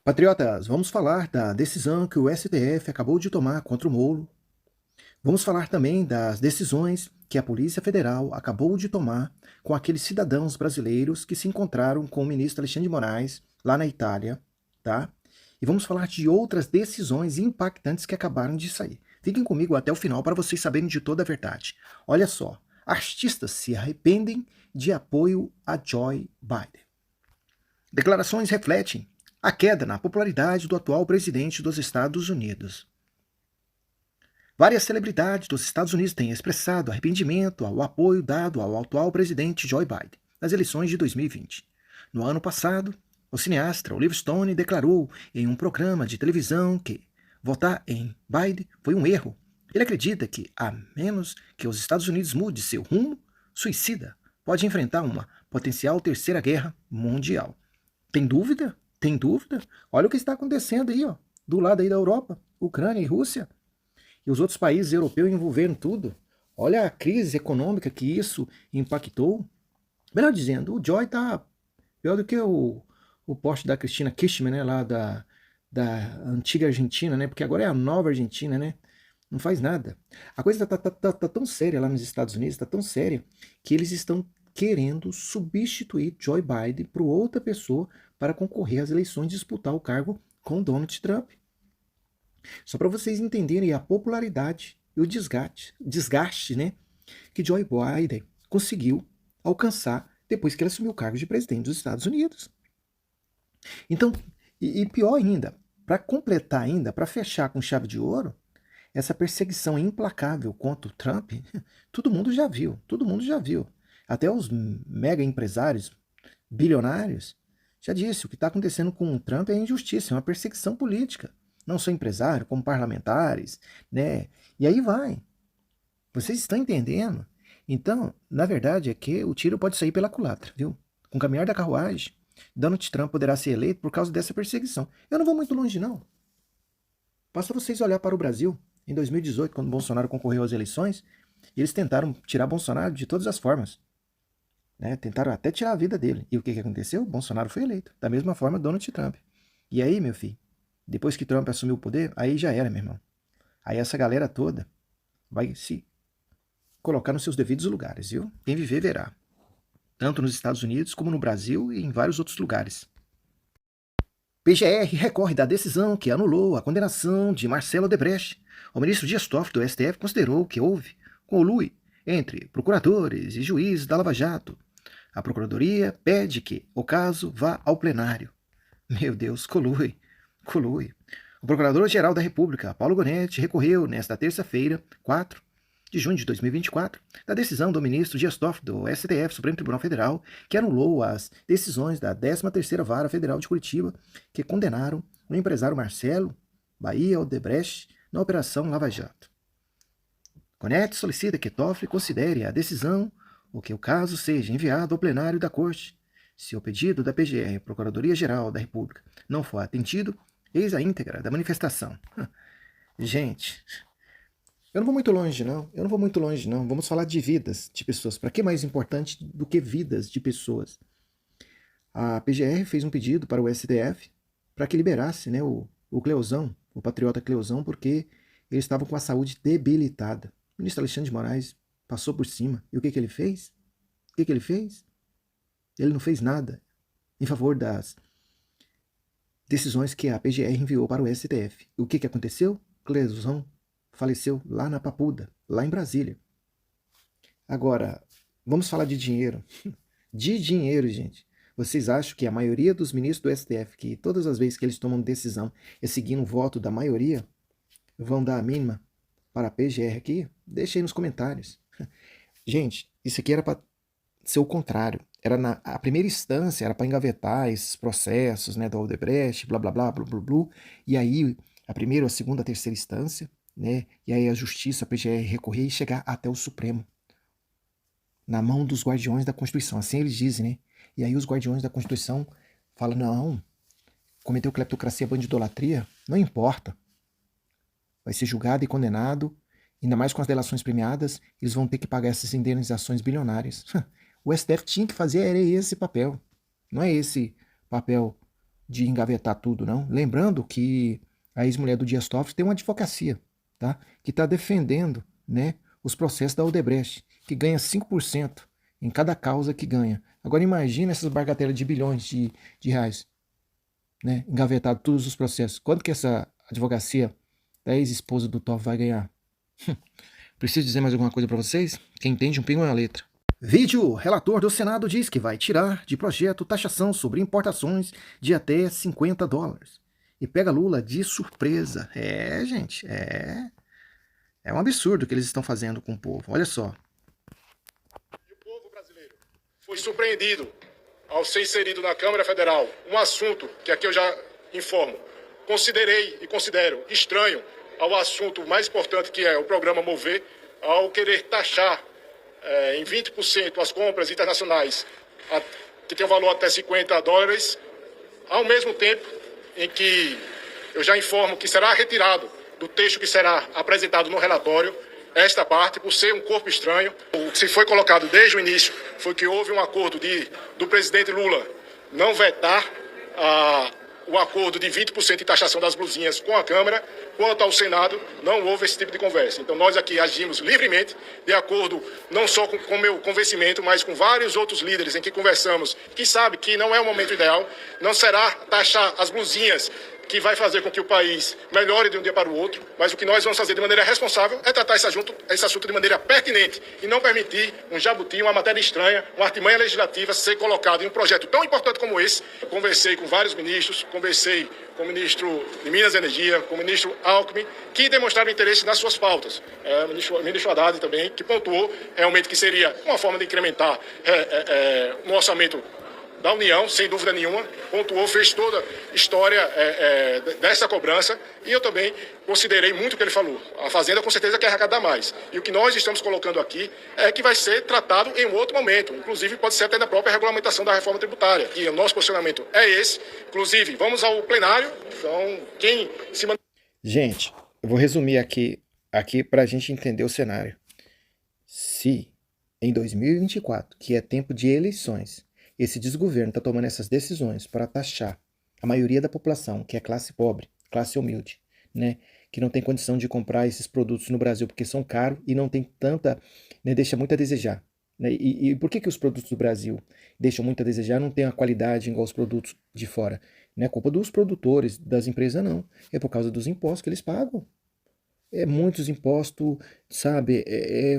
Patriotas, vamos falar da decisão que o STF acabou de tomar contra o Moro. Vamos falar também das decisões que a Polícia Federal acabou de tomar com aqueles cidadãos brasileiros que se encontraram com o ministro Alexandre de Moraes lá na Itália, tá? E vamos falar de outras decisões impactantes que acabaram de sair. Fiquem comigo até o final para vocês saberem de toda a verdade. Olha só, artistas se arrependem de apoio a Joe Biden. Declarações refletem a queda na popularidade do atual presidente dos Estados Unidos. Várias celebridades dos Estados Unidos têm expressado arrependimento ao apoio dado ao atual presidente Joe Biden nas eleições de 2020. No ano passado, o cineasta Oliver Stone declarou em um programa de televisão que votar em Biden foi um erro. Ele acredita que, a menos que os Estados Unidos mude seu rumo suicida, pode enfrentar uma potencial terceira guerra mundial. Tem dúvida? Tem dúvida? Olha o que está acontecendo aí, ó, do lado aí da Europa, Ucrânia e Rússia. E os outros países europeus envolveram tudo. Olha a crise econômica que isso impactou. Melhor dizendo, o Joy está pior do que o poste da Cristina Kirchner, né, lá da antiga Argentina, né, porque agora é a nova Argentina, né, não faz nada. A coisa tá tão séria lá nos Estados Unidos, tá tão séria, que eles estão querendo substituir Joe Biden por outra pessoa para concorrer às eleições e disputar o cargo com Donald Trump. Só para vocês entenderem a popularidade e o desgaste, né, que Joe Biden conseguiu alcançar depois que ele assumiu o cargo de presidente dos Estados Unidos. Então, e pior ainda, para completar ainda, para fechar com chave de ouro, essa perseguição implacável contra o Trump, todo mundo já viu, todo mundo já viu. Até os mega empresários, bilionários, já disse, o que está acontecendo com o Trump é injustiça, é uma perseguição política. Não só empresário, como parlamentares, né? E aí vai. Vocês estão entendendo? Então, na verdade, é que o tiro pode sair pela culatra, viu? Com o caminhar da carruagem, Donald Trump poderá ser eleito por causa dessa perseguição. Eu não vou muito longe, não. Basta vocês olhar para o Brasil. Em 2018, quando Bolsonaro concorreu às eleições, eles tentaram tirar Bolsonaro de todas as formas. Né? Tentaram até tirar a vida dele. E o que aconteceu? Bolsonaro foi eleito. Da mesma forma, Donald Trump. E aí, meu filho, depois que Trump assumiu o poder, aí já era, meu irmão. Aí essa galera toda vai se colocar nos seus devidos lugares, viu? Quem viver, verá. Tanto nos Estados Unidos, como no Brasil e em vários outros lugares. PGR recorre da decisão que anulou a condenação de Marcelo Odebrecht. O ministro Dias Toffoli do STF considerou que houve conluio entre procuradores e juízes da Lava Jato. A Procuradoria pede que o caso vá ao plenário. Meu Deus, colui. O Procurador-Geral da República, Paulo Gonetti, recorreu nesta terça-feira, 4 de junho de 2024, da decisão do ministro Dias Toffoli do STF, Supremo Tribunal Federal, que anulou as decisões da 13ª Vara Federal de Curitiba, que condenaram o empresário Marcelo Bahia Odebrecht na Operação Lava Jato. Gonetti solicita que Toffoli considere a decisão ou que o caso seja enviado ao plenário da Corte. Se o pedido da PGR, Procuradoria-Geral da República, não for atendido, eis a íntegra da manifestação. Gente, eu não vou muito longe, não. Vamos falar de vidas de pessoas. Para que mais importante do que vidas de pessoas? A PGR fez um pedido para o STF para que liberasse, né, o Cleuzão, o patriota Cleuzão, porque ele estava com a saúde debilitada. O ministro Alexandre de Moraes passou por cima. E o que ele fez? Ele não fez nada em favor das decisões que a PGR enviou para o STF. E o que aconteceu? Cleuzão faleceu lá na Papuda, lá em Brasília. Agora, vamos falar de dinheiro. De dinheiro, gente. Vocês acham que a maioria dos ministros do STF, que todas as vezes que eles tomam decisão é seguindo o voto da maioria, vão dar a mínima para a PGR aqui? Deixa aí nos comentários. Gente, isso aqui era para ser o contrário. A primeira instância era para engavetar esses processos, né, do Odebrecht, blá, blá, blá, blá, blá, blá, e aí a primeira, a segunda, a terceira instância, né, e aí a justiça, a PGR, recorrer e chegar até o Supremo, na mão dos guardiões da Constituição, assim eles dizem, né, e aí os guardiões da Constituição falam, não, cometeu cleptocracia, bandidolatria, não importa, vai ser julgado e condenado, ainda mais com as delações premiadas, eles vão ter que pagar essas indenizações bilionárias. O STF tinha que fazer era esse papel, não é esse papel de engavetar tudo, não. Lembrando que a ex-mulher do Dias Toffoli tem uma advocacia, tá? Que está defendendo, né, os processos da Odebrecht, que ganha 5% em cada causa que ganha. Agora imagina essas bagatelas de bilhões de reais, né, engavetado todos os processos. Quanto que essa advocacia da ex-esposa do Toffoli vai ganhar? Preciso dizer mais alguma coisa para vocês? Quem entende um pingo na letra. Vídeo. Relator do Senado diz que vai tirar de projeto taxação sobre importações de até $50. E pega Lula de surpresa. Gente, é um absurdo o que eles estão fazendo com o povo. Olha só. E o povo brasileiro foi surpreendido ao ser inserido na Câmara Federal um assunto que aqui eu já informo. Considerei e considero estranho ao assunto mais importante, que é o programa Mover, ao querer taxar em 20% as compras internacionais que tem um valor até $50, ao mesmo tempo em que eu já informo que será retirado do texto que será apresentado no relatório esta parte, por ser um corpo estranho. O que se foi colocado desde o início foi que houve um acordo do presidente Lula não vetar o acordo de 20% de taxação das blusinhas com a Câmara. Quanto ao Senado, não houve esse tipo de conversa. Então nós aqui agimos livremente, de acordo não só com o meu convencimento, mas com vários outros líderes em que conversamos, que sabe que não é o momento ideal, não será taxar as blusinhas que vai fazer com que o país melhore de um dia para o outro, mas o que nós vamos fazer de maneira responsável é tratar esse assunto de maneira pertinente e não permitir um jabuti, uma matéria estranha, uma artimanha legislativa ser colocado em um projeto tão importante como esse. Eu conversei com vários ministros, conversei com o ministro de Minas e Energia, com o ministro Alckmin, que demonstraram interesse nas suas pautas. O ministro Haddad também, que pontuou realmente que seria uma forma de incrementar no orçamento da União, sem dúvida nenhuma, pontuou, fez toda a história dessa cobrança, e eu também considerei muito o que ele falou. A Fazenda com certeza quer arrecadar mais. E o que nós estamos colocando aqui é que vai ser tratado em um outro momento, inclusive pode ser até na própria regulamentação da reforma tributária. E o nosso posicionamento é esse. Inclusive, vamos ao plenário, então quem se... Gente, eu vou resumir aqui para a gente entender o cenário. Se em 2024, que é tempo de eleições, esse desgoverno está tomando essas decisões para taxar a maioria da população, que é classe pobre, classe humilde, né, que não tem condição de comprar esses produtos no Brasil porque são caros e não tem tanta, né, deixa muito a desejar. Né? E por que os produtos do Brasil deixam muito a desejar, não tem a qualidade igual os produtos de fora? Não é culpa dos produtores, das empresas, não. É por causa dos impostos que eles pagam. Muitos impostos, sabe,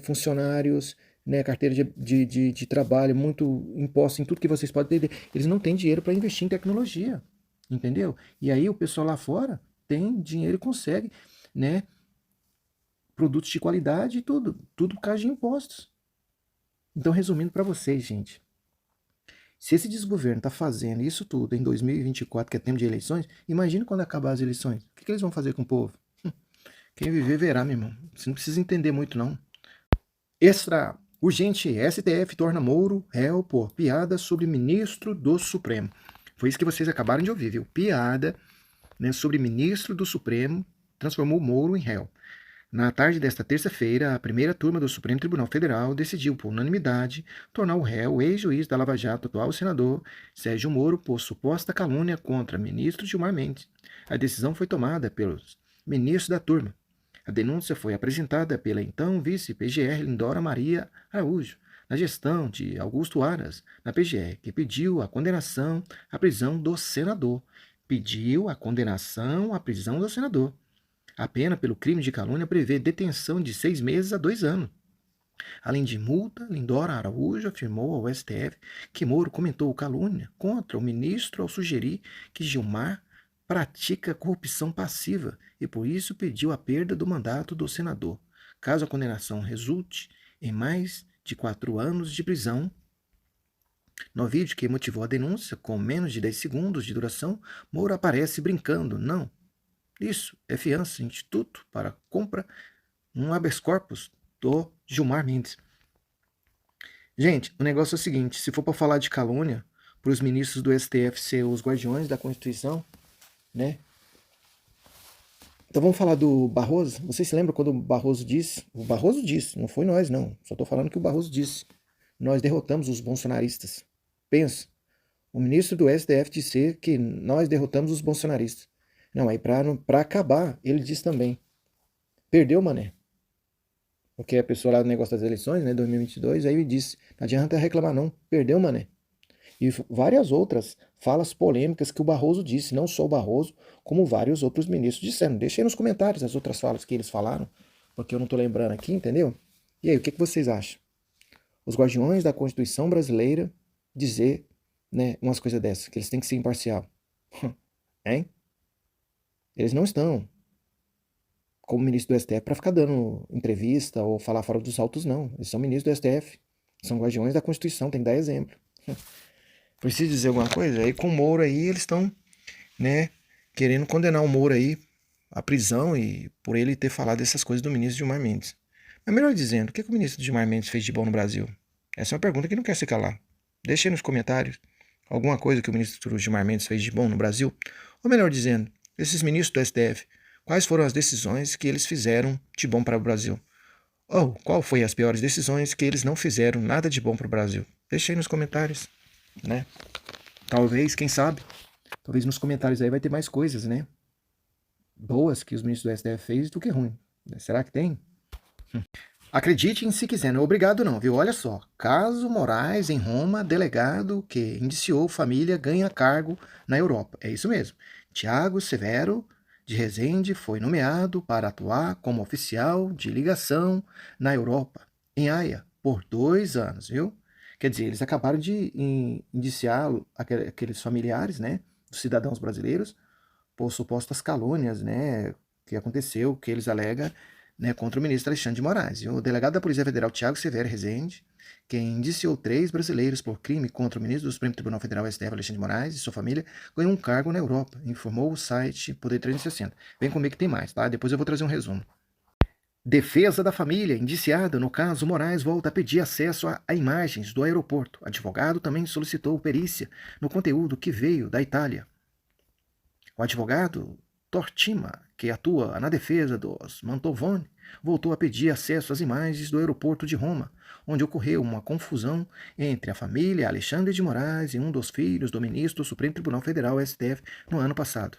funcionários, né, carteira de trabalho, muito imposto em tudo que vocês podem ter. Eles não têm dinheiro para investir em tecnologia, entendeu? E aí o pessoal lá fora tem dinheiro e consegue, né, produtos de qualidade e tudo por causa de impostos. Então, resumindo para vocês, gente, se esse desgoverno está fazendo isso tudo em 2024, que é tempo de eleições, imagina quando acabar as eleições. O que eles vão fazer com o povo? Quem viver verá, meu irmão. Você não precisa entender muito, não. Extra urgente. STF torna Moro réu por piada sobre ministro do Supremo. Foi isso que vocês acabaram de ouvir, viu? Piada, né, sobre ministro do Supremo transformou Moro em réu. Na tarde desta terça-feira, a primeira turma do Supremo Tribunal Federal decidiu, por unanimidade, tornar o réu o ex-juiz da Lava Jato, atual senador Sérgio Moro, por suposta calúnia contra ministro Gilmar Mendes. A decisão foi tomada pelos ministros da turma. A denúncia foi apresentada pela então vice-PGR Lindora Maria Araújo, na gestão de Augusto Aras, na PGR, que pediu a condenação à prisão do senador. Pediu a condenação à prisão do senador. A pena pelo crime de calúnia prevê detenção de 6 meses a 2 anos. Além de multa, Lindora Araújo afirmou ao STF que Moro comentou calúnia contra o ministro ao sugerir que Gilmar pratica corrupção passiva e por isso pediu a perda do mandato do senador, caso a condenação resulte em mais de 4 anos de prisão. No vídeo que motivou a denúncia, com menos de 10 segundos de duração, Moro aparece brincando. Não, isso é fiança, instituto para compra um habeas corpus do Gilmar Mendes. Gente, o negócio é o seguinte, se for para falar de calúnia, para os ministros do STF ser os guardiões da Constituição, né? Então vamos falar do Barroso. Vocês se lembram quando o Barroso disse? O Barroso disse, não foi nós não. Só estou falando que o Barroso disse. Nós derrotamos os bolsonaristas. Pensa, O ministro do STF disse que nós derrotamos os bolsonaristas. Não, aí pra acabar, ele diz também, perdeu, mané. Porque a pessoa lá no negócio das eleições, né, 2022, aí ele disse, não adianta reclamar não, perdeu, mané. E várias outras falas polêmicas que o Barroso disse, não só o Barroso, como vários outros ministros disseram. Deixa aí nos comentários as outras falas que eles falaram, porque eu não tô lembrando aqui, entendeu? E aí, o que vocês acham? Os guardiões da Constituição brasileira dizer, né, umas coisas dessas, que eles têm que ser imparcial. Hein? Eles não estão como ministro do STF para ficar dando entrevista ou falar fora dos autos, não. Eles são ministros do STF. São guardiões da Constituição, tem que dar exemplo. Preciso dizer alguma coisa? Aí com o Moro aí, eles estão, né, querendo condenar o Moro aí à prisão e por ele ter falado essas coisas do ministro Gilmar Mendes. Mas melhor dizendo, o que o ministro Gilmar Mendes fez de bom no Brasil? Essa é uma pergunta que não quer se calar. Deixe aí nos comentários alguma coisa que o ministro Gilmar Mendes fez de bom no Brasil. Ou melhor dizendo, esses ministros do STF, quais foram as decisões que eles fizeram de bom para o Brasil? Ou qual foi as piores decisões que eles não fizeram nada de bom para o Brasil? Deixe aí nos comentários, né? Talvez, quem sabe, talvez nos comentários aí vai ter mais coisas, né? Boas que os ministros do STF fez do que ruim. Será que tem? Acreditem se quiser, não é obrigado não, viu? Olha só, caso Moraes em Roma, delegado que indiciou família ganha cargo na Europa. É isso mesmo. Tiago Severo de Rezende foi nomeado para atuar como oficial de ligação na Europa, em Haia, por 2 anos, viu? Quer dizer, eles acabaram de indiciar aqueles familiares, né, dos cidadãos brasileiros, por supostas calúnias, né, que aconteceu, que eles alegam, né, contra o ministro Alexandre de Moraes. O delegado da Polícia Federal, Tiago Severo Rezende, quem indiciou 3 brasileiros por crime contra o ministro do Supremo Tribunal Federal, STF, Alexandre de Moraes e sua família, ganhou um cargo na Europa, informou o site Poder 360. Vem comigo que tem mais, tá? Depois eu vou trazer um resumo. Defesa da família, indiciada no caso Moraes, volta a pedir acesso a imagens do aeroporto. Advogado também solicitou perícia no conteúdo que veio da Itália. O advogado Tortima, que atua na defesa dos Mantovani, voltou a pedir acesso às imagens do aeroporto de Roma, onde ocorreu uma confusão entre a família Alexandre de Moraes e um dos filhos do ministro do Supremo Tribunal Federal, STF, no ano passado.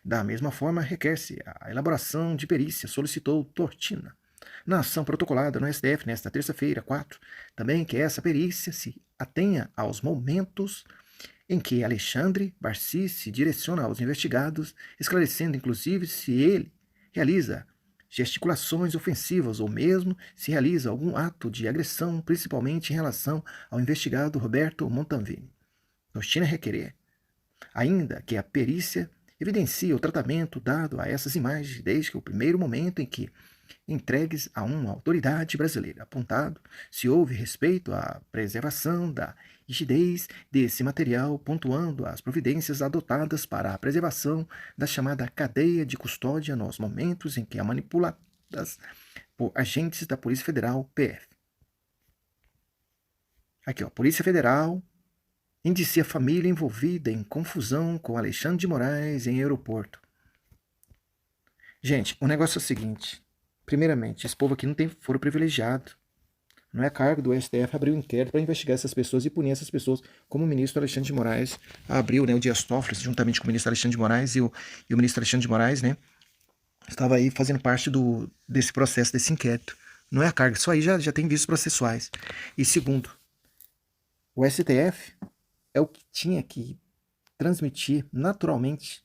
Da mesma forma, requer-se a elaboração de perícia, solicitou Tortina. Na ação protocolada no STF nesta terça-feira, 4, também que essa perícia se atenha aos momentos em que Alexandre Barci se direciona aos investigados, esclarecendo inclusive se ele realiza gesticulações ofensivas ou mesmo se realiza algum ato de agressão, principalmente em relação ao investigado Roberto Montanvini. Tortina requerer ainda que a perícia evidencia o tratamento dado a essas imagens desde que o primeiro momento em que entregues a uma autoridade brasileira, apontado se houve respeito à preservação da rigidez desse material, pontuando as providências adotadas para a preservação da chamada cadeia de custódia nos momentos em que é manipuladas por agentes da Polícia Federal, PF. Aqui, ó, Polícia Federal indicia família envolvida em confusão com Alexandre de Moraes em aeroporto. Gente, o negócio é o seguinte. Primeiramente, esse povo aqui não tem foro privilegiado. Não é cargo do STF abrir um inquérito para investigar essas pessoas e punir essas pessoas, como o ministro Alexandre de Moraes abriu, né, o Dias Toffoli, juntamente com o ministro Alexandre de Moraes e o ministro Alexandre de Moraes, né, estava aí fazendo parte desse processo, desse inquérito. Não é a carga, isso aí já tem vícios processuais. E segundo, o STF é o que tinha que transmitir naturalmente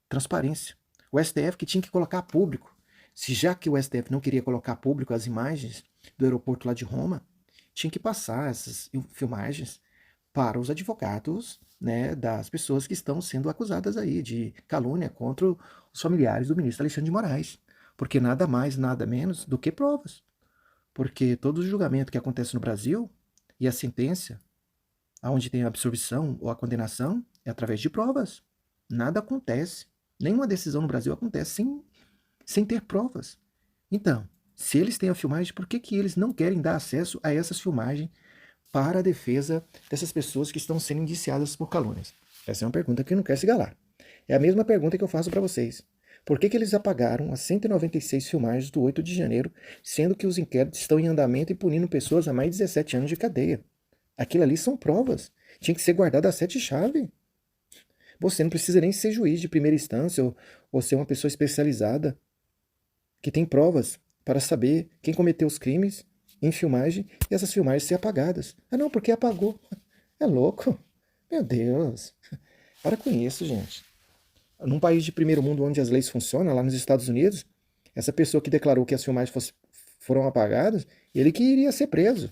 transparência. O STF que tinha que colocar a público. Se já que o STF não queria colocar a público as imagens do aeroporto lá de Roma, tinha que passar essas filmagens para os advogados, né, das pessoas que estão sendo acusadas aí de calúnia contra os familiares do ministro Alexandre de Moraes. Porque nada mais, nada menos do que provas. Porque todo o julgamento que acontece no Brasil e a sentença, onde tem a absolvição ou a condenação, é através de provas. Nada acontece. Nenhuma decisão no Brasil acontece sem ter provas. Então, se eles têm a filmagem, por que eles não querem dar acesso a essas filmagens para a defesa dessas pessoas que estão sendo indiciadas por calúnias? Essa é uma pergunta que não quer se galar. É a mesma pergunta que eu faço para vocês. Por que eles apagaram as 196 filmagens do 8 de janeiro, sendo que os inquéritos estão em andamento e punindo pessoas a mais de 17 anos de cadeia? Aquilo ali são provas Tinha que ser guardado a sete chaves. Você não precisa nem ser juiz de primeira instância ou ser uma pessoa especializada que tem provas para saber quem cometeu os crimes em filmagem e essas filmagens ser apagadas. Ah, não, porque apagou. É louco. Meu Deus. Para com isso, gente. Num país de primeiro mundo onde as leis funcionam, lá nos Estados Unidos, essa pessoa que declarou que as filmagens foram apagadas, ele que iria ser preso.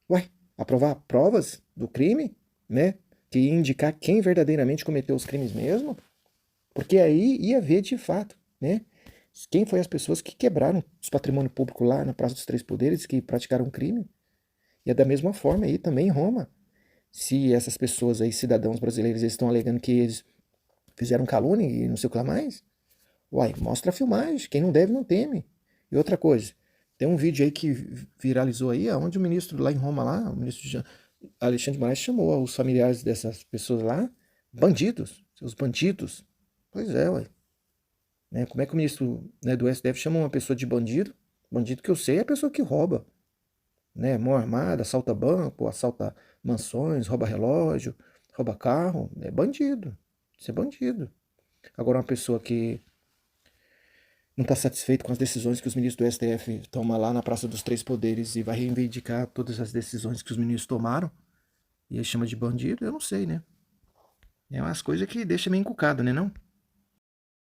Ué, aprovar provas do crime, né? Que ia indicar quem verdadeiramente cometeu os crimes mesmo? Porque aí ia ver de fato, né? Quem foi as pessoas que quebraram os patrimônio público lá na Praça dos Três Poderes, que praticaram um crime. E é da mesma forma aí também em Roma. Se essas pessoas aí, cidadãos brasileiros, eles estão alegando que eles fizeram calúnia e não sei o que lá mais, uai, mostra a filmagem. Quem não deve não teme. E outra coisa, tem um vídeo aí que viralizou aí, onde o ministro lá em Roma, lá, o ministro Alexandre de Moraes chamou os familiares dessas pessoas lá bandidos, seus bandidos. Pois é, ué. Né? Como é que o ministro, né, do STF chama uma pessoa de bandido? Bandido que eu sei é a pessoa que rouba, né? Mão armada, assalta banco, assalta mansões, rouba relógio, rouba carro. É bandido. Isso é bandido. Agora, uma pessoa que não está satisfeito com as decisões que os ministros do STF tomam lá na Praça dos Três Poderes e vai reivindicar todas as decisões que os ministros tomaram e aí chama de bandido, eu não sei, né? É umas coisas que deixa meio encucado, né não?